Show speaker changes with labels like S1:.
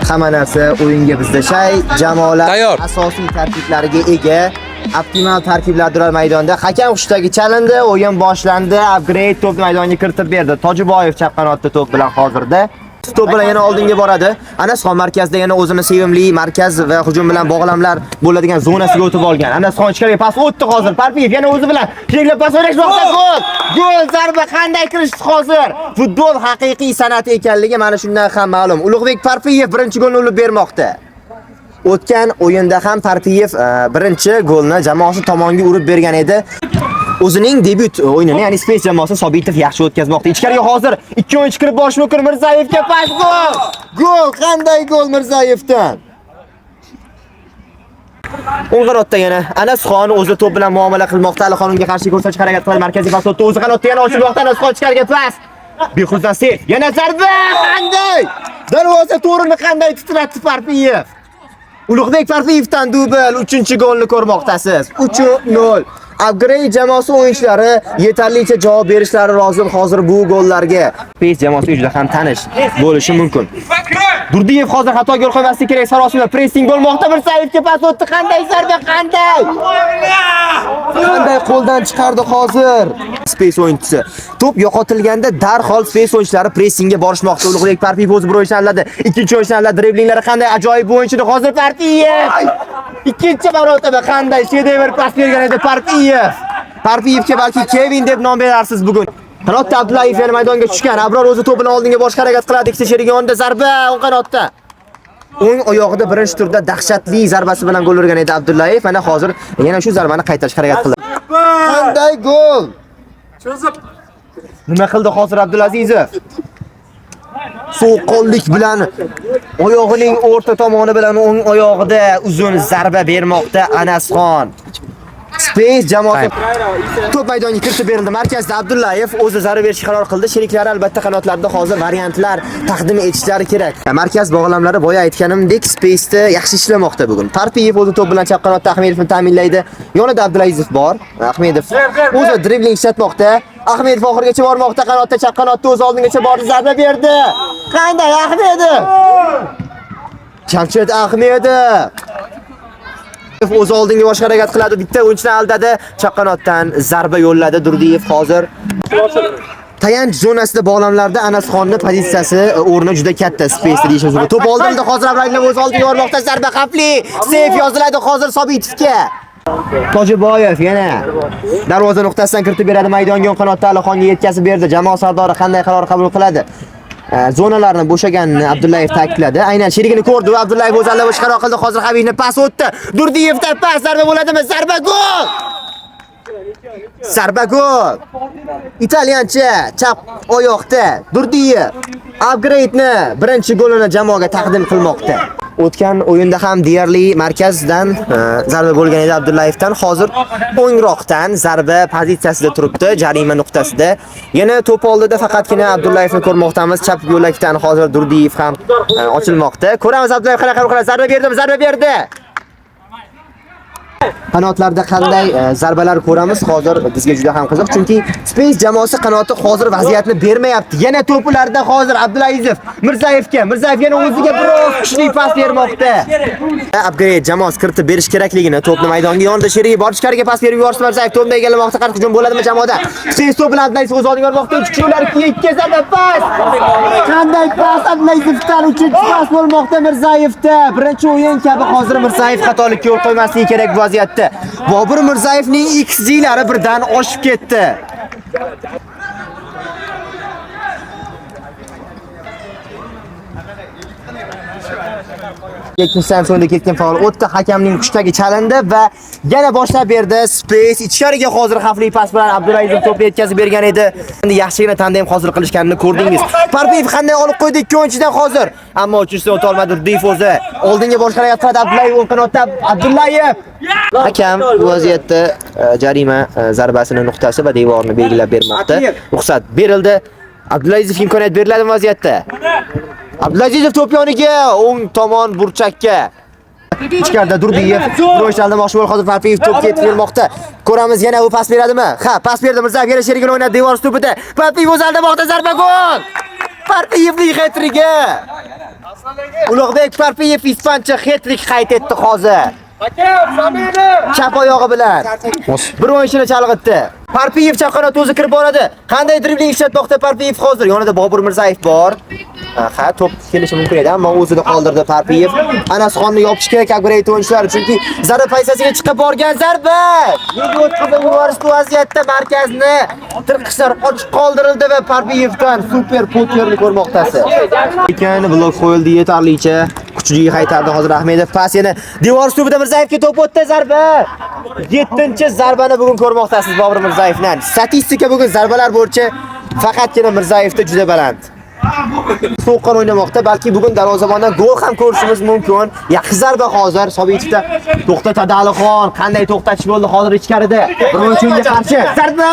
S1: Hamma narsa o'yinga bizda shay, jamoalar asosiy tarkiblariga ega. Optimal tarkiblar durar maydonda. Hakam hushdagi chalindi, o'yin boshlandi. Upgrade to'pni maydonga kiritib berdi. Tojiboyev chap qanotda to'p bilan hozirda. To'p bilan yana oldinga boradi. Anasxon markazda yana o'zini sevimli markaz va hujum bilan bog'lamlar bo'ladigan zonasiga o'tib olgan. Anasxon ichkariga pas o'tdi hozir. Parpiyev yana o'zi bilan cheklab pas o'rash vaqtida gol. Gol zarba qanday kirishdi hozir? Futbol haqiqiy san'at ekanligi mana shundan ham ma'lum. Ulug'bek Parpiyev birinchi golni urib bermoqda. O'tgan o'yinda ham Parpiyev birinchi golni jamoasi tomonga urib bergan edi. O'zining debyut o'yinini, ya'ni Space jamoasi Sobitov yaxshi o'tkazmoqda. Ichkariga hozir ikki o'yinchi kirib borishi mumkin. Mirzayevga pas gol. Gol, qanday gol Mirzayevdan. O'ng'anotda yana Anasxon o'zi to'p bilan muomala qilmoqda. Alixonga qarshi ko'rsatishga harakat qiladi. Markaziy pas o'tdi. O'zi qanotda yana ochilmoqda. Anasxon ichkariga pas. Bexuzdan sef. Yana zarba. Qanday? Darvoza to'rini qanday titratdi Parpiyev. Ulug'bek Parpiyevdan dubl 3-golni ko'rmoqdasiz. 3-0. Upgrade jamoasi o'yinchilari yetarlicha javob berishlari lozim hozir bu gollarga. Space jamoasi juda ham tanish bo'lishi mumkin. Durdiyev hozir xato yo'l qo'ymaslik kerak. Sarosima pressing bo'lmoqda. Mirzayevga pas o'tdi. Qanday zarba, qanday? Qanday qo'ldan chiqardi hozir Space o'yinchisi. To'p yo'qotilganda darhol Space o'yinchilari pressingga borishmoqda. Ulug'bek Parpiyev o'zi bir o'yinchi aladi. Ikkinchi o'yinchi aladi. Driblinglari qanday ajoyib o'yinchini hozir Parpiyev. Ikkinchi marotaba qanday shedevr pas bergan edi Parpiyev. Parpiyevga balki Kevin deb nom berarsiz bugun. Qanotda Abdullayev yana maydonga tushgan. Abror o'zi to'p bilan oldinga boshqa harakat qiladi. Ikkita sherigi yonida zarba o'ng qanotda. O'ng oyog'ida birinchi turda dahshatli zarbasi bilan gol urgan edi Abdullayev. Mana hozir yana shu zarbani qaytarishga harakat qildi. Qanday gol? Nima qildi hozir Abdulazizov? So'qqonlik bilan oyog'ining o'rta tomoni bilan o'ng oyog'ida uzun zarba bermoqda Anasxon. Space jamoasi to'p maydonga kiritib berildi. Markazda Abdullayev o'zi zarba berishga qaror qildi. Sheriklari albatta qanotlarda hozir variantlar taqdim etishlari kerak. Markaz bog'lamlari boya aytganimdek Space'da yaxshi ishlamoqda bugun. Parpiyev o'zi to'p bilan chap qanotda Ahmedovni ta'minlaydi. Yonida Abdulazizov bor. Ahmedov o'zi dribling ishlatmoqda. Ahmedov oxirigacha bormoqda. Qanotda chap qanotda o'zi oldingacha bordi, zarba berdi. Qanday Ahmedov? Chamchit Ahmedov o'zi oldinga boshqa harakat qiladi. Bitta o'yinchini aldadi. Chap qanotdan zarba yo'lladi Durdiyev hozir. Tayanch zonasida bog'lamlarda Anasxonning pozitsiyasi o'rni juda katta. Space deyishimiz mumkin. To'p oldinda hozir Abrayevlar o'zi oldinga bormoqda. Zarba xavfli. Sef yoziladi hozir Sobitovga. Tojiboyev yana darvoza nuqtasidan kiritib beradi. Maydonga o'ng qanotda Alixonga yetkazib berdi. Jamoa sardori qanday qaror qabul qiladi? Zonalarni bo'shaganini Abdullayev ta'kidladi. Aynan sherigini ko'rdi va Abdullayev o'zi allabosha qaror qildi. Hozir Habibni pas o'tdi. Durdiyevdan pas zarba bo'ladimi? Zarba gol! Zarba gol! Italyancha chap oyoqda Durdiyev Upgrade'ni birinchi golini jamoaga taqdim qilmoqda. O'tgan o'yinda ham deyarli markazdan zarba bo'lgan edi Abdullayevdan. Hozir o'ngroqdan zarba pozitsiyasida turibdi, jarima nuqtasida. Yana to'p oldida faqatgina Abdullayevni ko'rmoqdamiz. Chap yo'lakdan hozir Durdiyev ham ochilmoqda. Ko'ramiz Abdullayev qanaqa qiladi. Zarba berdimi? Zarba berdi. Qanotlarda qanday zarbalar ko'ramiz hozir bizga juda ham qiziq, chunki Space jamoasi qanoti hozir vaziyatni bermayapti. Yana to'plarda hozir Abdulazizov Mirzayevga, Mirzayev yana o'ziga biroz kuchli pas bermoqda. Upgrade jamoasi kiritib berish kerakligini, to'pni maydonga yonida sherigi bor, ichkariga pas berib yuborsa Mirzayev to'pni egallamoqda, qarshi hujum bo'ladimi jamoada? Space to'p bilan Abdulazizov o'z oldiga bormoqda, uch kishilar yetkazadi pas. Qanday pas Abdulazizovdan uchinchi pas bo'lmoqda Mirzayevda. Birinchi o'yin kabi hozir Mirzayev xatolikka yo'l qo'ymasligi kerak bu vaziyatda. Bobur Mirzayevning XG-lari birdan oshib ketdi. Ikkinchidan so'ngda ketgan faol o'tdi, hakamning qushdagi chalindi va yana boshlab berdi. Space ichkariga hozir xavfli pas bilan Abdulazizov to'pni yetkazib bergan edi. Endi yaxshigina tandem hosil qilishganini ko'rdingiz. Parpiyev qanday olib qo'ydi ikki o'yinchidan hozir, ammo uchinchisi o'ta olmadi. Difozi oldinga boshqa harakat qiladi. Abdullayev o'ng qanotda. Abdullayev hakam bu vaziyatda jarima zarbasini nuqtasi va devorni belgilab bermoqda. Ruxsat berildi. Abdulazizovga imkoniyat beriladi vaziyatda. Abdulazizov to'p yoniga, o'ng tomon burchakka. Ichkarida Durdiyev Ro'sh aldamoqchi bo'lib hozir Parpiyev to'pga yetib kelmoqda. Ko'ramiz yana u pas beradimi? Ha, pas berdi. Mirzayev yana sherigini o'ynadi devor ustida. Parpiyev o'z aldamoqda, zarba gol! Parpiyevning hat-trigi. Ulug'bek Parpiyev ispancha hat-trick qayd etdi hozir. Chap oyog'i bilan bir o'yinchini chalg'itdi. Parpiyev chap qanot o'zi kirib boradi. Qanday dribling ishlatmoqda Parpiyev hozir? Yonida Bobur Mirzayev bor. Ha, top kelishi mumkin edi, ammo o'zini qoldirdi Parpiyev. Anasxonni yopish kerak Agbreyt o'yinchilari, chunki zarba paysasiga chiqib borgan zarba. Nega o'tkazib yuborishdi vaziyatda markazni tirqishlar ochiq qoldirildi va Parpiyevdan super pokerni ko'rmoqdasiz. Ekan blok qo'yildi yetarlicha. Kuchli qaytardi hozir Ahmedov. Pas yana devor ustida Mirzayevga to'p o'tdi zarba. 7-zarbani bugun ko'rmoqdasiz Bobur Mirzayevdan. Statistika bugun zarbalar bo'yicha faqatgina Mirzayevda juda baland. So'qqon o'ynamoqda, balki bugun darvozabondan gol ham ko'rishimiz mumkin. Yaxshi zarba hozir Sobitovda to'xtatadi Alixon. Qanday to'xtatish bo'ldi hozir ichkarida? Bir o'yinchiga qarshi zarba!